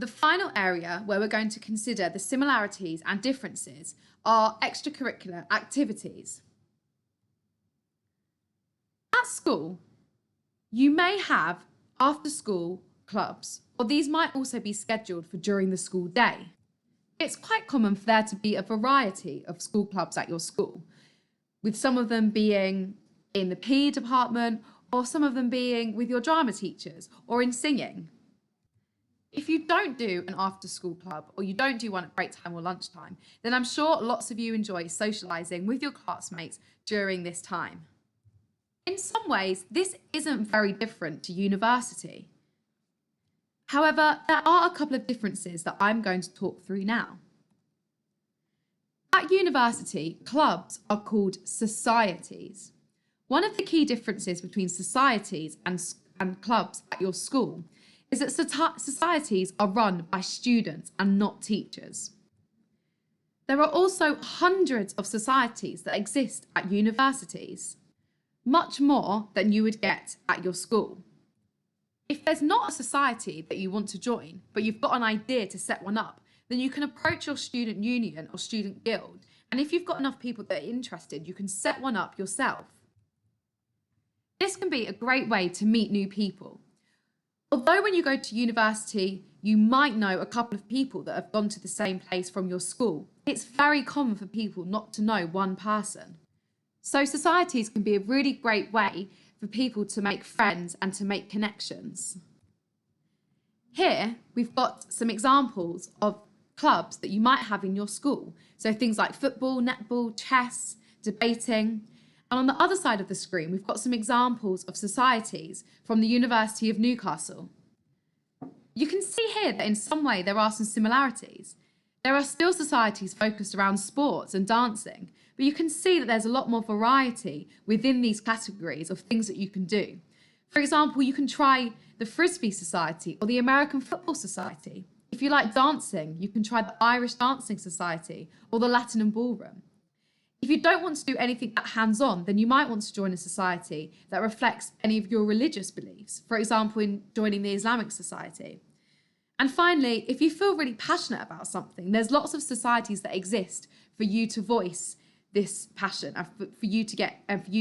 The final area where we're going to consider the similarities and differences are extracurricular activities. At school, you may have after-school clubs, or these might also be scheduled for during the school day. It's quite common for there to be a variety of school clubs at your school, with some of them being in the PE department, or some of them being with your drama teachers, or in singing. If you don't do an after-school club, or you don't do one at break time or lunchtime, then I'm sure lots of you enjoy socialising with your classmates during this time. In some ways, this isn't very different to university. However, there are a couple of differences that I'm going to talk through now. At university, clubs are called societies. One of the key differences between societies and clubs at your school is that societies are run by students and not teachers. There are also hundreds of societies that exist at universities, much more than you would get at your school. If there's not a society that you want to join, but you've got an idea to set one up, then you can approach your student union or student guild, and if you've got enough people that are interested, you can set one up yourself. This can be a great way to meet new people. Although when you go to university, you might know a couple of people that have gone to the same place from your school, it's very common for people not to know one person. So societies can be a really great way for people to make friends and to make connections. Here, we've got some examples of clubs that you might have in your school. So things like football, netball, chess, debating. And on the other side of the screen, we've got some examples of societies from the University of Newcastle. You can see here that in some way there are some similarities. There are still societies focused around sports and dancing, but you can see that there's a lot more variety within these categories of things that you can do. For example, you can try the Frisbee Society or the American Football Society. If you like dancing, you can try the Irish Dancing Society or the Latin and Ballroom. If you don't want to do anything that hands-on, then you might want to join a society that reflects any of your religious beliefs, for example, in joining the Islamic Society. And finally, if you feel really passionate about something, there's lots of societies that exist for you to voice this passion and for you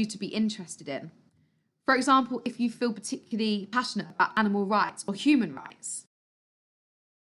to be interested in. For example, if you feel particularly passionate about animal rights or human rights.